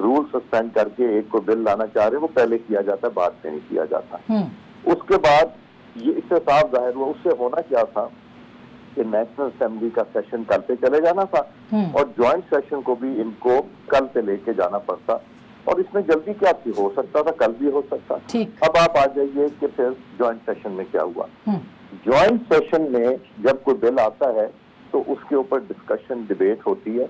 Role suspend کر کے ایک کو بل لانا چاہ رہے ہیں، وہ پہلے کیا جاتا ہے، بعد میں نہیں کیا جاتا۔ اس کے بعد یہ اس سے صاف ظاہر ہوا، اس سے ہونا کیا تھا کہ نیشنل اسمبلی کا سیشن کل پہ چلے جانا تھا اور جوائنٹ سیشن کو بھی ان کو کل پہ لے کے جانا پڑتا، اور اس میں جلدی کیا تھی، ہو سکتا تھا کل بھی ہو سکتا تھا۔ اب آپ آ جائیے کہ پھر جوائنٹ سیشن میں کیا ہوا۔ جوائنٹ سیشن میں جب کوئی بل آتا ہے تو اس کے اوپر ڈسکشن ڈیبیٹ ہوتی ہے،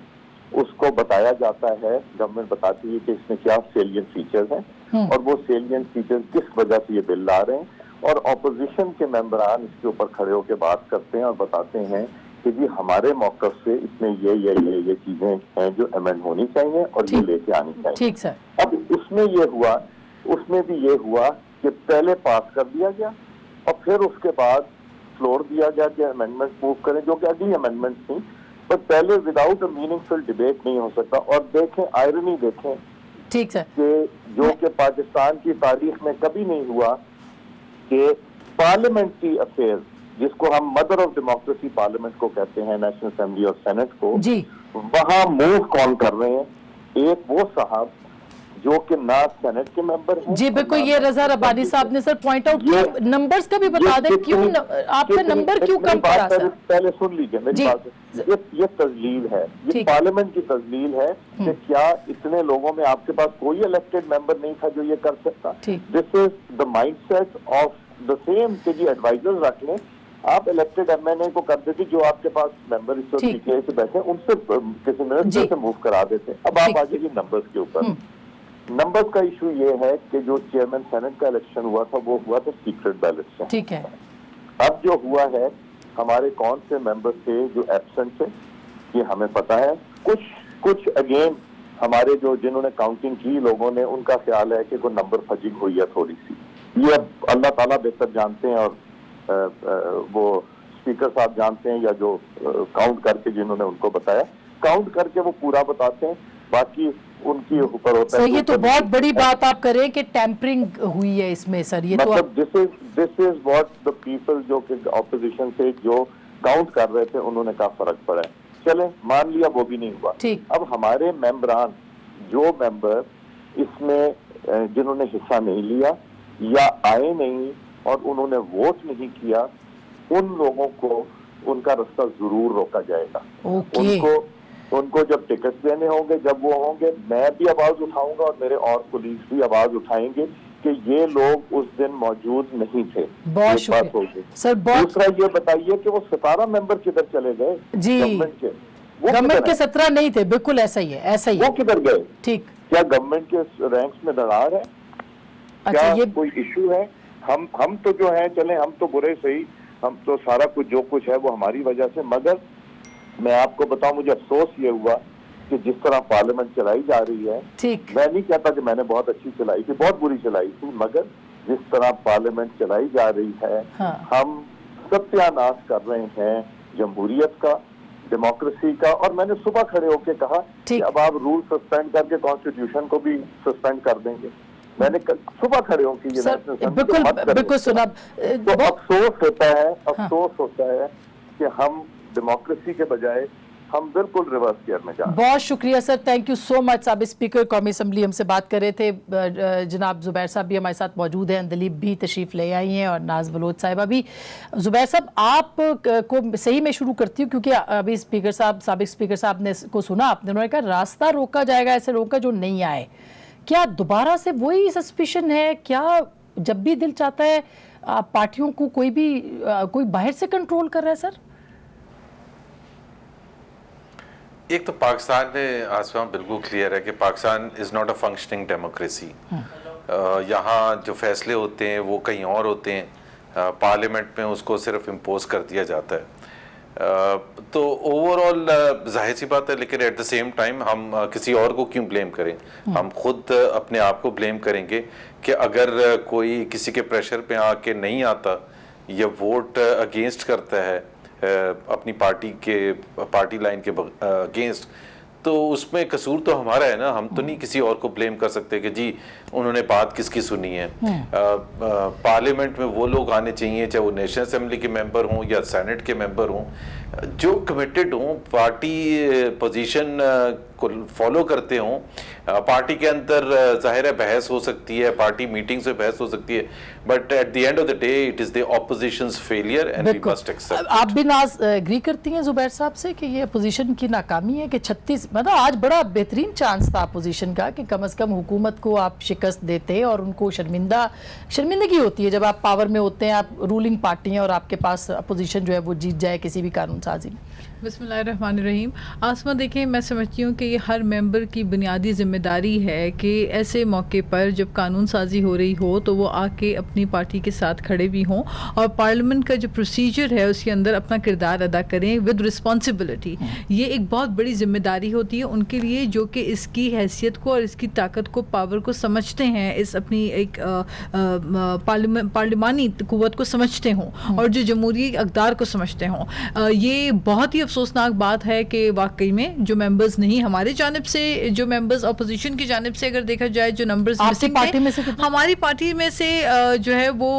اس کو بتایا جاتا ہے، گورنمنٹ بتاتی ہے کہ اس میں کیا سیلین فیچرز ہیں اور وہ سیلین فیچرز کس وجہ سے یہ بل لا رہے ہیں، اور اپوزیشن کے ممبران اس کے اوپر کھڑے ہو کے بات کرتے ہیں اور بتاتے ہیں کہ جی ہمارے موقف سے اس میں یہ چیزیں ہیں جو امینڈ ہونی چاہیے اور یہ لے کے آنی چاہیے۔ ٹھیک سر۔ اب اس میں بھی یہ ہوا کہ پہلے پاس کر دیا گیا اور پھر اس کے بعد فلور دیا گیا کہ امینڈمنٹ موو کریں، جو کہ اگلی امینڈمنٹ تھی، پر پہلے without a meaningful debate نہیں ہو سکتا۔ اور دیکھیں آئرنی دیکھیں ٹھیک سر، کہ جو کہ پاکستان کی تاریخ میں کبھی نہیں ہوا کہ پارلیمنٹری افیئر، جس کو ہم مدر آف ڈیموکریسی پارلیمنٹ کو کہتے ہیں، نیشنل اسمبلی اور سینٹ کو، وہاں موو کون کر رہے ہیں؟ ایک وہ صاحب جو کہ نہ سینٹ کے ممبر ہیں۔ جی بالکل، یہ رضا ربانی صاحب نے سر پوائنٹ آؤٹ کیا، نمبرز کا بھی بتا دیں کیوں آپ کا نمبر کیوں کم پڑا سر؟ پہلے سن لیجیے میری بات، یہ تذلیل ہے، یہ پارلیمنٹ کی تذلیل ہے کہ کیا اتنے لوگوں میں آپ کے پاس کوئی الیکٹڈ ممبر نہیں تھا جو یہ کر سکتا؟ This is the mindset of the same کہ جی ایڈوائزر رکھ لیں، آپ الیکٹڈ ایم این اے کو کر دیتے جو آپ کے پاس ممبر اس وقت پی سے بیٹھے ان سے کسی منسٹر سے موو کرا دیتے۔ اب آپ آ جائیے نمبرز کے اوپر۔ نمبرز کا ایشو یہ ہے کہ جو چیئرمین سینٹ کا الیکشن ہوا تھا وہ ہوا تھا سیکرٹ بیلٹ سے۔ ٹھیک ہے۔ اب جو ہوا ہے ہمارے کون سے ممبر تھے جو ایبسنٹ تھے یہ ہمیں پتا ہے، کچھ اگین ہمارے جو جنہوں نے کاؤنٹنگ کی لوگوں نے، ان کا خیال ہے کہ کوئی نمبر فجنگ ہوئی ہے تھوڑی سی، یہ اب اللہ تعالیٰ بہتر جانتے ہیں اور وہ اسپیکر صاحب جانتے ہیں یا جو کاؤنٹ کر کے جنہوں نے ان کو بتایا، کاؤنٹ کر کے وہ پورا بتاتے ہیں، باقی ان کی اوپر ہوتا ہے۔ سر یہ تو بہت بڑی بات آپ کریں کہ ٹیمپرنگ ہوئی ہے اس میں سر، یہ تو مطلب دس از واٹ دا پیپل جو کہ اپوزیشن سے جو کاؤنٹ کر رہے تھے انہوں نے کہا فرق پڑا ہے، چلیں مان لیا وہ بھی نہیں ہوا۔ اب ہمارے ممبران جو ممبر اس میں جنہوں نے حصہ نہیں لیا یا آئے نہیں اور انہوں نے ووٹ نہیں کیا، ان لوگوں کو ان کا رستہ ضرور روکا جائے گا۔ ان کو جب ٹکٹ دینے ہوں گے، جب وہ ہوں گے، میں بھی آواز اٹھاؤں گا اور میرے اور کولیگز بھی آواز اٹھائیں گے کہ یہ لوگ اس دن موجود نہیں تھے۔ بہت شکریہ سر۔ دوسرا یہ بتائیے کہ وہ 17 ممبر کدھر چلے گئے گورنمنٹ کے؟ گورنمنٹ کے 17 نہیں تھے، بالکل ایسا ہی ہے، ایسا ہی ہے۔ وہ کدھر گئے؟ ٹھیک، کیا گورنمنٹ کے رینکس میں دراڑ ہے؟ کیا کوئی ایشو ہے؟ ہم تو جو ہیں چلیں، ہم تو برے صحیح، ہم تو سارا کچھ جو کچھ ہے وہ ہماری وجہ سے، مگر میں آپ کو بتاؤں مجھے افسوس یہ ہوا کہ جس طرح پارلیمنٹ چلائی جا رہی ہے، میں نہیں کہتا کہ میں نے بہت اچھی چلائی تھی، بہت بری چلائی تھی، مگر جس طرح پارلیمنٹ چلائی جا رہی ہے ہم ستیہ ناش کر رہے ہیں جمہوریت کا، ڈیموکریسی کا۔ اور میں نے صبح کھڑے ہو کے کہا کہ اب آپ رول سسپینڈ کر کے کانسٹیٹیوشن کو بھی سسپینڈ کر دیں گے، میں نے صبح کھڑے ہو کے یہ بالکل سنا۔ تو افسوس ہوتا ہے کہ ہم ڈیموکریسی کے بجائے ہم بالکل ریورس گیئر میں جا رہے ہیں۔ بہت شکریہ سر، تھینک یو سو مچ۔ سابق اسپیکر قومی اسمبلی ہم سے بات کر رہے تھے، جناب زبیر صاحب بھی ہمارے ساتھ موجود ہیں، اندلیب بھی تشریف لے آئی ہیں اور ناز بلوچ صاحبہ بھی۔ زبیر صاحب آپ کو صحیح میں شروع کرتی ہوں کیونکہ ابھی اسپیکر صاحب، سابق اسپیکر صاحب نے کو سنا آپ نے، انہوں نے کہا راستہ روکا جائے گا ایسے لوگوں کا جو نہیں آئے۔ کیا دوبارہ سے وہی سسپیشن ہے؟ کیا جب بھی دل چاہتا ہے پارٹیوں کو کوئی باہر سے کنٹرول کر رہا ہے سر؟ ایک تو پاکستان میں آسمان بالکل کلیئر ہے کہ Pakistan is not a functioning democracy. یہاں جو فیصلے ہوتے ہیں وہ کہیں اور ہوتے ہیں، پارلیمنٹ میں اس کو صرف امپوز کر دیا جاتا ہے۔ تو اوور آل ظاہر سی بات ہے، لیکن ایٹ دا سیم ٹائم ہم کسی اور کو کیوں بلیم کریں؟ ہم خود اپنے آپ کو بلیم کریں گے کہ اگر کوئی کسی کے پریشر پہ آ کے نہیں آتا یا ووٹ اگینسٹ کرتا ہے اپنی پارٹی لائن کے اگینسٹ، تو اس میں قصور تو ہمارا ہے نا، ہم تو نہیں کسی اور کو بلیم کر سکتے کہ جی انہوں نے بات کس کی سنی ہے۔ پارلیمنٹ میں وہ لوگ آنے چاہیے، چاہے وہ نیشنل اسمبلی کے ممبر ہوں یا سینٹ کے ممبر ہوں، جو کمیٹڈ ہوں, پارٹی پوزیشن کو فالو کرتے ہوں, پارٹی کے اندر ظاہر ہے بحث ہو سکتی ہے, پارٹی میٹنگز میں بحث ہو سکتی ہے, but at the end of the day it is the opposition's failure and we must accept. آپ بھی ناز ایگری کرتی ہیں زبیر صاحب سے کہ یہ اپوزیشن کی ناکامی ہے کہ 36 مطلب آج بڑا بہترین چانس تھا اپوزیشن کا کہ کم از کم حکومت کو آپ شکست دیتے اور ان کو شرمندگی ہوتی ہے جب آپ پاور میں ہوتے ہیں, آپ رولنگ پارٹی ہیں اور آپ کے پاس اپوزیشن جو ہے وہ جیت جائے کسی بھی قانون سازی میں. بسم اللہ الرحمن الرحیم. آسما دیکھیں, میں سمجھتی ہوں کہ یہ ہر ممبر کی بنیادی ذمہ داری ہے کہ ایسے موقع پر جب قانون سازی ہو رہی ہو تو وہ آ کے اپنی پارٹی کے ساتھ کھڑے بھی ہوں اور پارلیمنٹ کا جو پروسیجر ہے اس کے اندر اپنا کردار ادا کریں ود رسپانسبلٹی. یہ ایک بہت بڑی ذمہ داری ہوتی ہے ان کے لیے جو کہ اس کی حیثیت کو اور اس کی طاقت کو, پاور کو سمجھتے ہیں, اس اپنی ایک پارلیمانی قوت کو سمجھتے ہوں اور جو جمہوری اقدار کو سمجھتے ہوں. یہ بہت ہی افسوسناک بات ہے کہ واقعی میں جو ممبرز نہیں ہماری جانب سے, جو ممبرز اپوزیشن کی جانب سے اگر دیکھا جائے جو نمبرز مسنگ تھے, ہماری پارٹی میں سے جو ہے وہ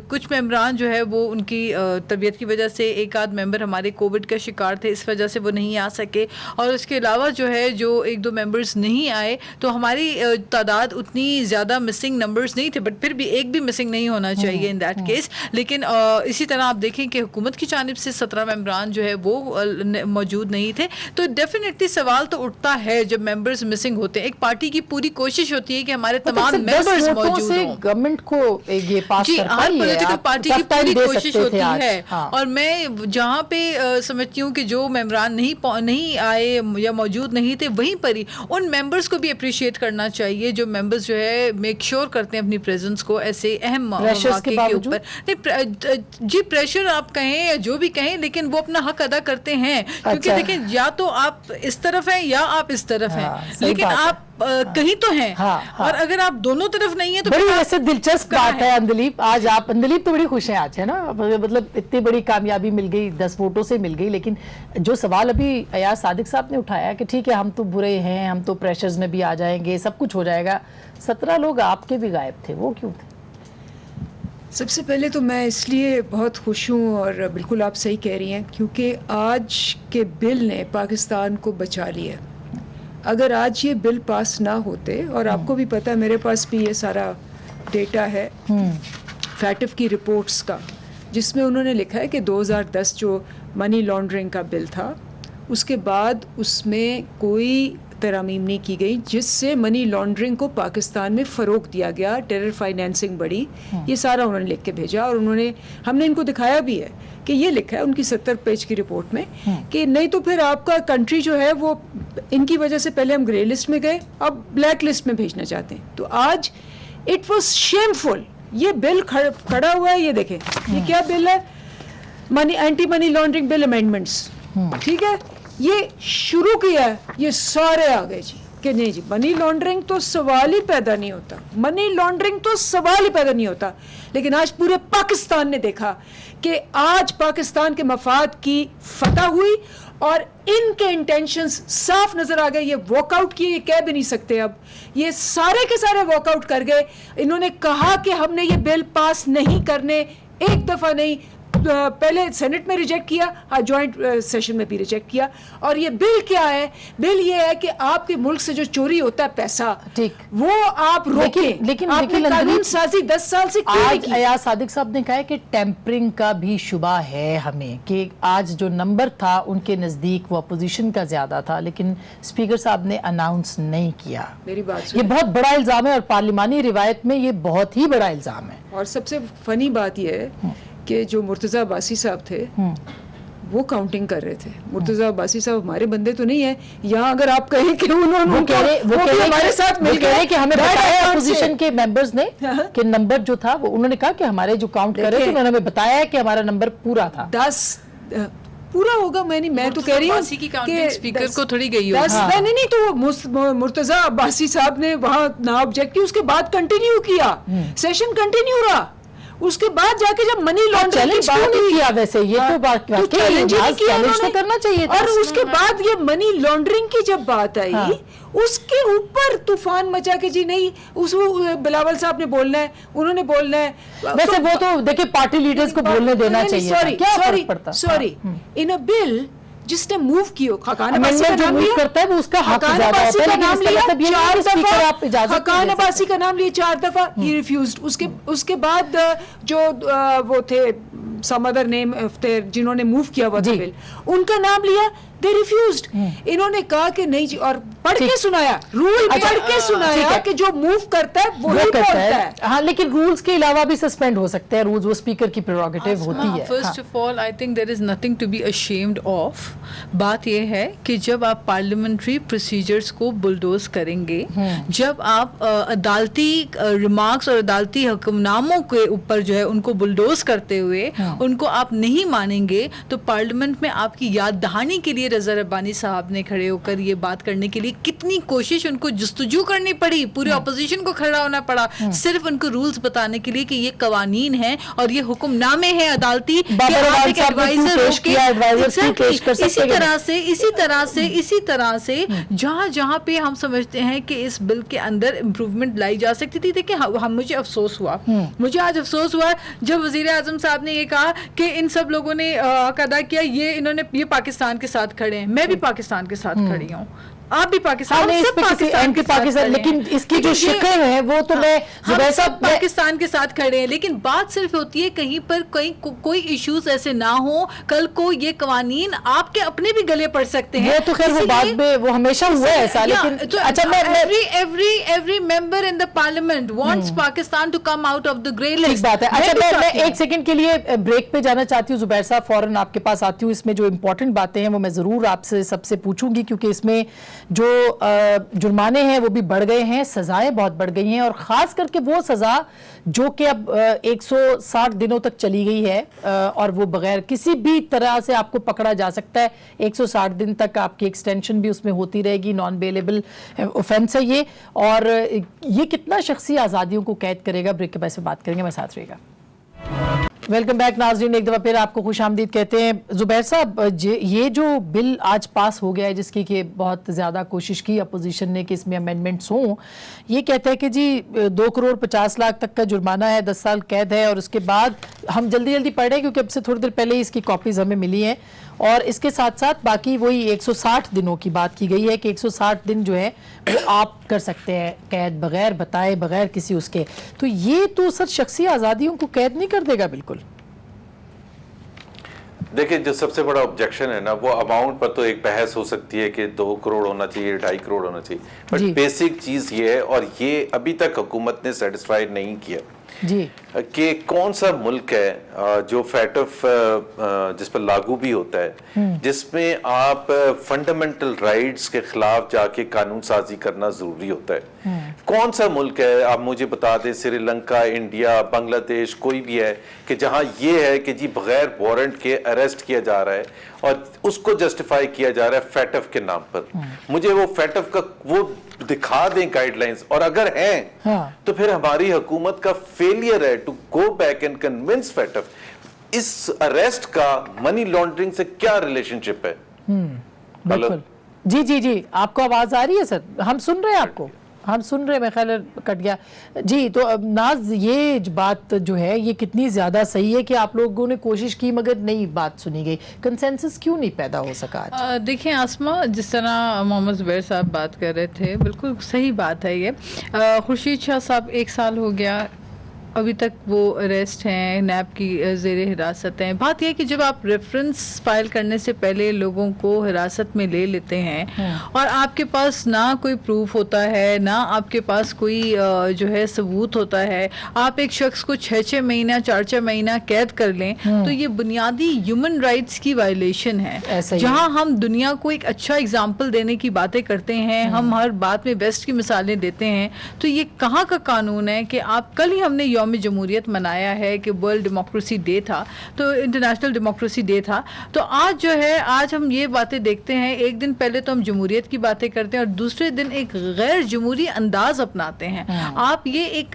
کچھ ممبران جو ہے وہ ان کی طبیعت کی وجہ سے, ایک آدھ ممبر ہمارے کووڈ کا شکار تھے, اس وجہ سے وہ نہیں آ سکے, اور اس کے علاوہ جو ہے جو ایک دو ممبرز نہیں آئے تو ہماری تعداد اتنی زیادہ مسنگ نمبرز نہیں تھے, بٹ پھر بھی ایک بھی مسنگ نہیں ہونا چاہیے ان دیٹ کیس. لیکن اسی طرح آپ دیکھیں کہ حکومت کی جانب سے 17 ممبران جو ہے وہ موجود نہیں تھے, تو ڈیفینیٹلی سوال تو اٹھتا ہے جب ممبرز مسنگ ہوتے ہیں. ایک پارٹی کی پوری کوشش ہوتی ہے کہ ہمارے تمام ممبرز موجود ہوں. گورنمنٹ کو یہ پاس جی, ہر پولیٹیکل پارٹی کی پوری کوشش ہوتی ہے, ہاں. اور میں جہاں پہ سمجھتی ہوں کہ جو ممبران نہیں آئے یا موجود نہیں تھے وہیں پر ہی ان ممبرز کو بھی اپریشیٹ کرنا چاہیے جو ممبرز جو ہے میک شیور کرتے ہیں اپنی پریزنس کو ایسے اہم موقع کے اوپر. جی پریشر آپ کہیں یا جو بھی کہیں, لیکن وہ اپنا حق ادا کرتے ہیں, کیونکہ دیکھیں یا تو آپ اس طرف ہیں یا آپ اس طرف ہیں, لیکن آپ کہیں تو ہیں, اور اگر آپ دونوں طرف نہیں ہیں تو بڑی ویسے دلچسپ بات ہے اندلیپ. آج آپ اندلیپ تو بڑی خوش ہیں آج, ہے نا, مطلب اتنی بڑی کامیابی مل گئی, 10 ووٹوں سے مل گئی. لیکن جو سوال ابھی ایاز صادق صاحب نے اٹھایا کہ ٹھیک ہے ہم تو برے ہیں, ہم تو پریشرز میں بھی آ جائیں گے, سب کچھ ہو جائے گا, 17 لوگ آپ کے بھی غائب تھے, وہ کیوں تھے؟ سب سے پہلے تو میں اس لیے بہت خوش ہوں, اور بالکل آپ صحیح کہہ رہی ہیں, کیونکہ آج کے بل نے پاکستان کو بچا لیا. اگر آج یہ بل پاس نہ ہوتے, اور آپ کو بھی پتہ ہے میرے پاس بھی یہ سارا ڈیٹا ہے فیٹف کی رپورٹس کا, جس میں انہوں نے لکھا ہے کہ 2010 جو منی لانڈرنگ کا بل تھا اس کے بعد اس میں کوئی ترامیم نہیں کی گئی جس سے منی لانڈرنگ کو پاکستان میں فروغ دیا گیا, ٹیرر فائنینسنگ بڑھی. یہ سارا انہوں نے لکھ کے بھیجا, اور ہم نے ان کو دکھایا بھی ہے کہ یہ لکھا ہے ان کی 70 پیج کی رپورٹ میں کہ نہیں تو پھر آپ کا کنٹری جو ہے وہ ان کی وجہ سے پہلے ہم گرے لسٹ میں گئے, اب بلیک لسٹ میں بھیجنا چاہتے ہیں. تو آج اٹ واز شیمفل, یہ بل کھڑا ہوا ہے, یہ دیکھیں یہ کیا بل ہے, اینٹی منی لانڈرنگ بل امینڈمنٹس, ٹھیک ہے, یہ شروع کیا ہے, یہ سارے آ گئے جی کہ نہیں جی منی لانڈرنگ تو سوال ہی پیدا نہیں ہوتا, منی لانڈرنگ تو سوال ہی پیدا نہیں ہوتا. لیکن آج پورے پاکستان نے دیکھا کہ آج پاکستان کے مفاد کی فتح ہوئی, اور ان کے انٹینشنز صاف نظر آ گئے. یہ واک آؤٹ کیے, یہ کہہ بھی نہیں سکتے اب, یہ سارے کے سارے واک آؤٹ کر گئے. انہوں نے کہا کہ ہم نے یہ بل پاس نہیں کرنے, ایک دفعہ نہیں, پہلے سینٹ میں ریجیکٹ کیا, جوائنٹ سیشن میں بھی ریجیکٹ کیا. اور یہ بل کیا ہے, بل یہ ہے کہ آپ کے ملک سے جو چوری ہوتا ہے پیسہ, وہ آپ روکیں. لیکن آپ نے قانون سازی 10 سال سے کیوں نہیں کی؟ ایاز صادق صاحب نے کہا کہ ٹیمپرنگ کا بھی شبہ ہے ہمیں, کہ آج جو نمبر تھا ان کے نزدیک وہ اپوزیشن کا زیادہ تھا, لیکن اسپیکر صاحب نے اناؤنس نہیں کیا. میری بات یہ بہت بڑا الزام ہے, اور پارلیمانی روایت میں یہ بہت ہی بڑا الزام ہے. اور سب سے فنی بات یہ ہے کہ جو مرتضیٰ عباسی صاحب تھے وہ کاؤنٹنگ کر رہے تھے. مرتضیٰ عباسی صاحب ہمارے بندے تو نہیں ہیں یہاں, اگر آپ کہیں کہ انہوں نے ہمارے ساتھ مل گئے کہ ہمیں بتایا اپوزیشن کے ممبرز نے کہ نمبر جو تھا وہ انہوں نے کہا کہ ہمارے جو کاؤنٹ کر رہے تھے انہوں نے ہمیں بتایا کہ ہمارا نمبر پورا تھا. 10 پورا ہوگا, میں تو کہہ رہی ہوں کہ اسپیکر کو تھوڑی گئی ہو. نہیں تو مرتضیٰ عباسی صاحب نے وہاں نہ آبجیکٹ کی, اس کے بعد کنٹینیو کیا, سیشن کنٹینیو رہا. اس کے بعد جا کے جب منی لانڈرنگ چیلنج کیوں نہیں کیا ویسے؟ یہ تو بات چیلنج تو کرنا چاہیے تھا. اور اس کے بعد یہ منی لانڈرنگ کی جب بات آئی اس کے اوپر طوفان مچا کے جی نہیں اس بلاول صاحب نے بولنا ہے, انہوں نے بولنا ہے. ویسے وہ تو دیکھیں پارٹی لیڈرز کو بولنے دینا چاہیے. سوری ان اے بل جس نے موو کی ہو, حقان عباسی کا جو نام موو لیا, کرتا ہے وہ اس کا حق حقان زیادہ عباسی ہوتا ہے, کا نام لیا 4 دفعہ, حقان عباسی عباسی کا نام لیا 4 دفعہ, ہی ریفیوزڈ. اس کے بعد جو وہ تھے سم ادر نیم تھے جنہوں نے موو کیا ہوا تھا بل, ان کا نام لیا, دے ریفیوزڈ. انہوں نے کہا کہ نہیں جی, اور پڑھ کے سنایا, رول پڑھ کے سنایا کہ جو موو کرتا ہے وہی بولتا ہے. ہاں لیکن رولز کے علاوہ بھی سسپینڈ ہو سکتے ہیں رولز, وہ اسپیکر کی پریروگیٹو ہوتی ہے. First of all I think there is nothing to be ashamed of. بات یہ ہے کہ جب آپ پارلیمنٹری پروسیجرز کو بلڈوز کریں گے, جب آپ عدالتی ریمارکس اور عدالتی حکم ناموں کے اوپر جو ہے ان کو بلڈوز کرتے ہوئے ان کو آپ نہیں مانیں گے, تو پارلیمنٹ میں آپ کی یاد دہانی کے لیے رضا ربانی صاحب نے کھڑے ہو کر یہ بات کرنے کے لیے کتنی کوشش ان کو جستجو کرنی پڑی, پورے اپوزیشن کو کھڑا ہونا پڑا صرف ان کو رولز بتانے کے لیے کہ یہ قوانین ہیں اور یہ حکم نامے ہیں عدالتی, اسی طرح سے جہاں پہ ہم سمجھتے ہیں کہ اس بل کے اندر امپروومنٹ لائی جا سکتی تھی. دیکھیں مجھے افسوس ہوا, مجھے آج افسوس ہوا جب وزیر اعظم صاحب نے یہ کہا کہ ان سب لوگوں نے حق ادا کیا, انہوں نے یہ پاکستان کے ساتھ کھڑے ہیں. میں بھی پاکستان کے ساتھ کھڑی ہوں, آپ بھی پاکستان کے ساتھ, لیکن اس کی جو شکل ہے وہ تو میں سب پاکستان کے ساتھ کھڑے ہیں. لیکن بات صرف ہوتی ہے کہیں پر کوئی ایشوز ایسے نہ ہوں, کل کو یہ قوانین آپ کے اپنے بھی گلے پڑ سکتے ہیں. وہ تو خیر وہ بعد میں وہ ہمیشہ ہوا ہے ایسا, لیکن every member in the parliament wants Pakistan to come out of the grey list. بات ہے. اچھا میں ایک سیکنڈ کے لیے بریک پہ جانا چاہتی ہوں. زبیر صاحب فوراً آپ کے پاس آتی ہوں. اس میں جو امپورٹنٹ باتیں ہیں وہ میں ضرور آپ سے سب سے پوچھوں گی, کیونکہ اس میں جو جرمانے ہیں وہ بھی بڑھ گئے ہیں, سزائیں بہت بڑھ گئی ہیں, اور خاص کر کے وہ سزا جو کہ اب 160 دنوں تک چلی گئی ہے, اور وہ بغیر کسی بھی طرح سے آپ کو پکڑا جا سکتا ہے. 160 دن تک آپ کی ایکسٹینشن بھی اس میں ہوتی رہے گی. نان بیلیبل اوفینس ہے یہ, اور یہ کتنا شخصی آزادیوں کو قید کرے گا, بریک کے بعد سے بات کریں گے. میں ساتھ رہے گا. ویلکم بیک ناظرین, ایک دفعہ پھر آپ کو خوش آمدید کہتے ہیں. زبیر صاحب, یہ جو بل آج پاس ہو گیا ہے جس کی کہ بہت زیادہ کوشش کی اپوزیشن نے کہ اس میں امینڈمنٹس ہوں, یہ کہتا ہے کہ جی 2,50,00,000 تک کا جرمانہ ہے, 10 سال قید ہے, اور اس کے بعد ہم جلدی پڑھ رہے ہیں کیونکہ اب سے تھوڑی دیر پہلے ہی اس کی کاپیز ہمیں ملی ہیں, اور اس کے ساتھ ساتھ باقی وہی 160 دنوں کی بات کی گئی ہے کہ 160 دن جو ہے وہ آپ کر سکتے ہیں قید, بغیر بتائے, بغیر کسی اس کے. تو یہ تو سر شخصی آزادیوں کو قید نہیں کر دے گا بالکل. دیکھیں جو سب سے بڑا آبجیکشن ہے نا, وہ اماؤنٹ پر تو ایک بحث ہو سکتی ہے کہ 2 کروڑ ہونا چاہیے, 2.5 کروڑ ہونا چاہیے, بٹ بیسک چیز یہ ہے, اور یہ ابھی تک حکومت نے سیٹسفائی نہیں کیا کہ کون سا ملک ہے جو فیٹف جس پر لاگو بھی ہوتا ہے, جس میں آپ فنڈامنٹل رائٹس کے خلاف جا کے قانون سازی کرنا ضروری ہوتا ہے. کون سا ملک ہے آپ مجھے بتا دیں, سری لنکا, انڈیا, بنگلہ دیش, کوئی بھی ہے کہ جہاں یہ ہے کہ جی بغیر وارنٹ کے اریسٹ کیا جا رہا ہے اور اس کو جسٹیفائی کیا جا رہا ہے فیٹف کے نام پر. مجھے وہ فیٹف کا وہ دکھا دیں گائیڈ لائنز, اور اگر ہیں تو پھر ہماری حکومت کا فیلئر ہے to go back and convince FATF. اس اریسٹ کا منی لانڈرنگ سے کیا ریلیشن شپ ہے؟ بالکل. جی آپ کو آواز آ رہی ہے سر؟ ہم سن رہے ہیں آپ کو, ہم سن رہے ہیں, میں خیال کٹ گیا. جی تو ناز یہ بات جو ہے یہ کتنی زیادہ صحیح ہے کہ آپ لوگوں نے کوشش کی مگر نئی بات سنی گئی, کنسنسس کیوں نہیں پیدا ہو سکا؟ دیکھیں آسما, جس طرح محمد زبیر صاحب بات کر رہے تھے, بالکل صحیح بات ہے یہ. خورشید شاہ صاحب 1 سال ہو گیا, ابھی تک وہ اریسٹ ہیں, نیب کی زیر حراست ہیں. بات یہ کہ جب آپ ریفرنس فائل کرنے سے پہلے لوگوں کو حراست میں لے لیتے ہیں اور آپ کے پاس نہ کوئی پروف ہوتا ہے, نہ آپ کے پاس کوئی جو ہے ثبوت ہوتا ہے, آپ ایک شخص کو 6 مہینہ 4 مہینہ قید کر لیں, تو یہ بنیادی ہیومن رائٹس کی وائلیشن ہے. جہاں ہم دنیا کو ایک اچھا اگزامپل دینے کی باتیں کرتے ہیں, ہم ہر بات میں بیسٹ کی مثالیں دیتے ہیں, تو یہ کہاں کا قانون ہے کہ آپ, کل ہی ہم نے یوم جمہوریت منایا ہے کہ ورلڈ ڈیموکریسی ڈے تھا, تو انٹرنیشنل ڈیموکریسی ڈے تھا, تو آج جو ہے آج ہم یہ باتیں دیکھتے ہیں, ایک دن پہلے تو ہم جمہوریت کی باتیں کرتے ہیں اور دوسرے دن ایک غیر جمہوری انداز اپناتے ہیں. آپ یہ ایک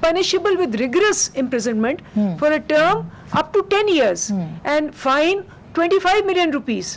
punishable with rigorous imprisonment for a term up to 10 years and fine 25 million rupees,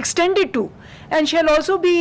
extended to, and shall also be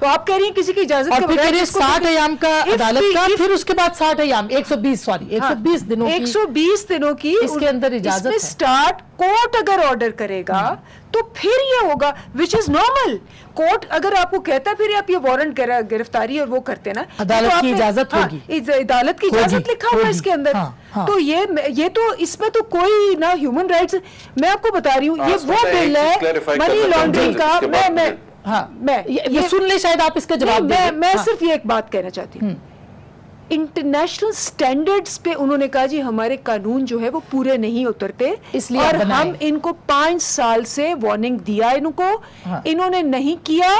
تو آپ کہہ رہی ہیں کسی کی اجازت اور کے پھر بغیر یہ جس کو 60 ایام کا If عدالت we- کا، if- پھر اس کے بعد 60 ایام 120 دنوں کی 120 دنوں کی اس کے اندر اجازت اس میں ہے۔ سٹارٹ کورٹ اگر آرڈر کرے گا تو پھر یہ ہوگا وچ از نارمل. کورٹ اگر آپ کو کہتا ہے پھر آپ یہ وارنٹ گرفتاری اور وہ کرتے نا، عدالت تو آپ کی نے- اجازت ہاں، ہوگی، عدالت کی ہوگی، اجازت لکھا ہوا ہے اس کے اندر. ہاں۔ تو یہ تو اس میں تو کوئی نہ ہیومن رائٹس. میں آپ کو بتا رہی ہوں یہ وہ بل ہے منی لانڈرنگ کا. یہ سن لیں، شاید آپ اس کا جواب دیں. میں صرف یہ ایک بات کہنا چاہتی ہوں، انٹرنیشنل سٹینڈرڈز پہ انہوں نے کہا جی ہمارے قانون جو ہے وہ پورے نہیں اترتے، اس لیے اور آپ بنائیں. ہم ان کو 5 سال سے وارننگ دیا ان کو، انہوں نے نہیں کیا،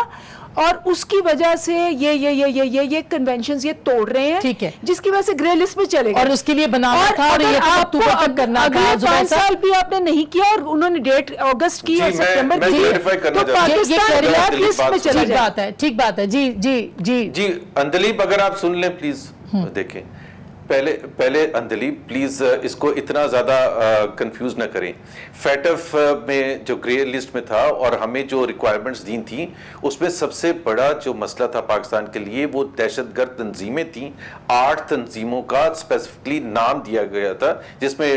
اور اس کی وجہ سے یہ کنونشنز یہ توڑ رہے ہیں، ٹھیک ہے، جس کی وجہ سے گرے لسٹ میں چلے گئے. اور اس کے لیے بنانا تھا اور یہ تو اکتوبر تک کرنا تھا. اگلے 5 سال بھی آپ نے نہیں کیا، اور انہوں نے ڈیٹ اگست کی اور سپٹمبر کی، تو پاکستان بلیک لسٹ میں چلا جائے. ٹھیک بات ہے. جی اندلیب اگر آپ سن لیں پلیز. دیکھیں پہلے اندلیب پلیز اس کو اتنا زیادہ کنفیوز نہ کریں. فیٹف میں جو گرے لسٹ میں تھا اور ہمیں جو ریکوائرمنٹس دی تھیں، اس میں سب سے بڑا جو مسئلہ تھا پاکستان کے لیے وہ دہشت گرد تنظیمیں تھیں. 8 تنظیموں کا اسپیسیفکلی نام دیا گیا تھا، جس میں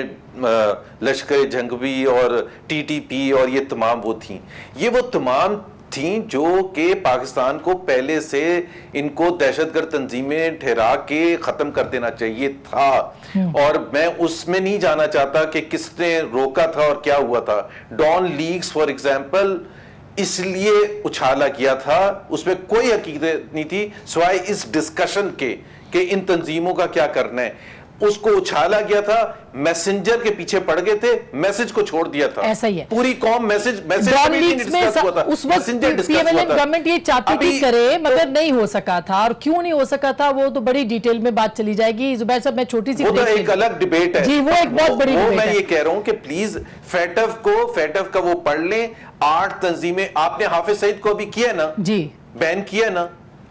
لشکر جنگوی اور TTP اور یہ تمام وہ تھیں. یہ وہ تمام تھیں جو کہ پاکستان کو پہلے سے ان کو دہشت گرد تنظیمیں ٹھہرا کے ختم کر دینا چاہیے تھا. اور میں اس میں نہیں جانا چاہتا کہ کس نے روکا تھا اور کیا ہوا تھا. ڈان لیگز فار ایگزامپل اس لیے اچھالا گیا تھا، اس میں کوئی حقیقت نہیں تھی سوائے اس ڈسکشن کے کہ ان تنظیموں کا کیا کرنا ہے. اس کو اچھالا گیا تھا، میسنجر کے پیچھے پڑ گئے تھے، میسج کو چھوڑ دیا تھا. ایسا ہی ہے، پوری قوم میسج ڈان لیگز میں اس وقت گورنمنٹ یہ چاہتی تھی کرے مگر نہیں ہو سکا تھا. اور کیوں نہیں ہو سکا تھا وہ تو بڑی ڈیٹیل میں بات چلی جائے گی. زبیر صاحب میں چھوٹی سی وہ تو ایک الگ ڈیبیٹ ہے. جی وہ ایک بہت بڑی ڈیبیٹ ہے. میں یہ کہہ رہا ہوں کہ پلیز فیٹف کا وہ پڑھ لیں. 8 تنظیمیں آپ نے حافظ سعید کو ابھی کیا نا، جی بین کیا نا،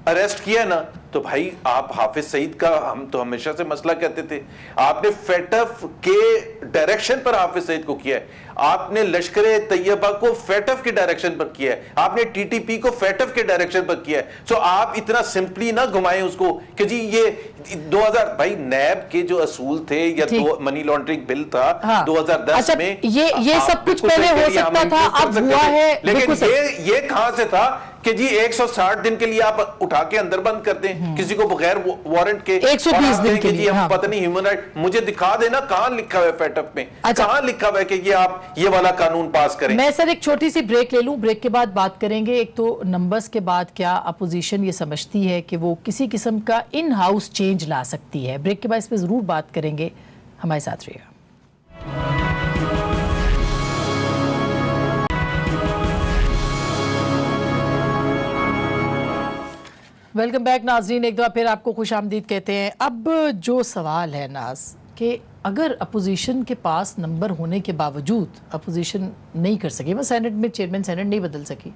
اریسٹ کیا نا. تو بھائی آپ حافظ سعید کا ہم تو ہمیشہ سے مسئلہ کہتے تھے، آپ نے فیٹف کے ڈائریکشن پر حافظ سعید کو کیا ہے، آپ نے لشکر طیبہ کو فیٹف کے ڈائریکشن پر کیا ہے، آپ نے TTP کو فیٹف کے ڈائریکشن پر کیا ہے. سو آپ اتنا سمپلی نہ گھمائیں اس کو کہ جی یہ 2000 بھائی نیب کے جو اصول تھے یا منی لانڈرنگ بل تھا 2010 میں، یہ سب کچھ پہلے ہو سکتا تھا، اب ہوا ہے. لیکن یہ کہاں سے تھا کہ جی 160 دن کے لیے آپ اٹھا کے اندر بند کر دیں کسی کو بغیر وارنٹ کے، 120 دن کے لیے. ہم پتہ نہیں ہیومن رائٹ، مجھے دکھا دینا کہاں لکھا ہوا ہے فیٹف میں، کہاں لکھا ہوا ہے کہ یہ آپ یہ والا قانون پاس کریں. میں سر ایک چھوٹی سی بریک لے لوں، بریک کے بعد بات کریں گے. ایک تو نمبرز کے بعد کیا اپوزیشن یہ سمجھتی ہے کہ وہ کسی قسم کا ان ہاؤس چینج لا سکتی ہے. بریک کے بعد اس پہ ضرور بات کریں گے، ہمارے ساتھ رہیے گا. ویلکم بیک ناظرین، ایک دفعہ پھر آپ کو خوش آمدید کہتے ہیں. اب جو سوال ہے ناز کہ اگر اپوزیشن کے پاس نمبر ہونے کے باوجود اپوزیشن نہیں کر سکی، وہ سینٹ میں چیئرمین سینٹ نہیں بدل سکی،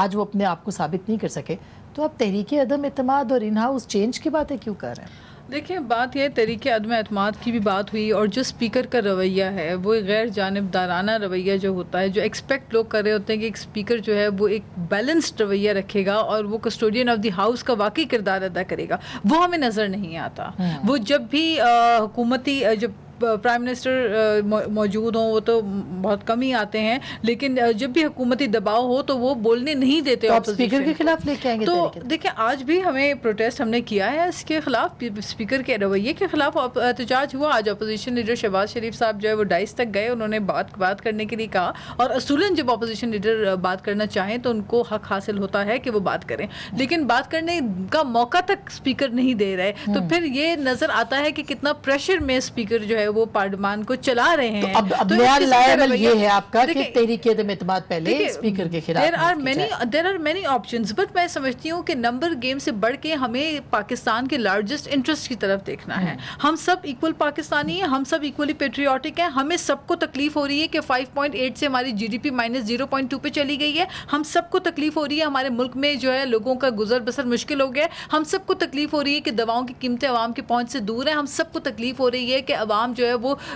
آج وہ اپنے آپ کو ثابت نہیں کر سکے، تو اب تحریک عدم اعتماد اور ان ہاؤس چینج کی باتیں کیوں کر رہے ہیں؟ دیکھیں بات یہ تحریک عدم اعتماد کی بھی بات ہوئی، اور جو اسپیکر کا رویہ ہے وہ غیر جانبدارانہ رویہ جو ہوتا ہے، جو ایکسپیکٹ لوگ کر رہے ہوتے ہیں کہ ایک اسپیکر جو ہے وہ ایک بیلنسڈ رویہ رکھے گا اور وہ کسٹوڈین آف دی ہاؤس کا واقعی کردار ادا کرے گا، وہ ہمیں نظر نہیں آتا. وہ جب بھی حکومتی جب پرائم منسٹر موجود ہوں وہ تو بہت کم ہی آتے ہیں، لیکن جب بھی حکومتی دباؤ ہو تو وہ بولنے نہیں دیتے اسپیکر کے خلاف لے کے آئیں گے. تو دیکھیں آج بھی ہمیں پروٹیسٹ ہم نے کیا ہے اس کے خلاف، اسپیکر کے رویے کے خلاف احتجاج ہوا. آج اپوزیشن لیڈر شہباز شریف صاحب جو ہے وہ ڈائس تک گئے، انہوں نے بات کرنے کے لیے کہا، اور اصولاً جب اپوزیشن لیڈر بات کرنا چاہیں تو ان کو حق حاصل ہوتا ہے کہ وہ بات کریں، لیکن بات کرنے کا موقع تک اسپیکر نہیں دے رہے. تو پھر یہ نظر آتا ہے کہ کتنا پریشر میں اسپیکر جو ہے وہ پارلیمان کو چلا رہے ہیں. اب نیا لائبل یہ ہے آپ کا کہ تحریک عدم اعتماد پہلے اسپیکر کے خلاف. there are many options, but میں سمجھتی ہوں کہ نمبر گیم سے بڑھ کے ہمیں پاکستان کے لارجسٹ انٹرسٹ کی طرف دیکھنا ہے. ہم سب ایکول پاکستانی ہیں، ہم سب ایکولی پیٹریوٹک ہیں. ہمیں سب کو تکلیف ہو رہی ہے کہ 5.8 سے ہماری GDP -0.2 پہ چلی گئی ہے. ہم سب کو تکلیف ہو رہی ہے ہمارے ملک میں جو ہے لوگوں کا گزر بسر مشکل ہو گیا. ہم سب کو تکلیف ہو رہی ہے کہ دواؤں کی قیمتیں عوام کی پہنچ سے دور ہیں. ہم سب کو تکلیف ہو رہی ہے کہ عوام جو ہے وہ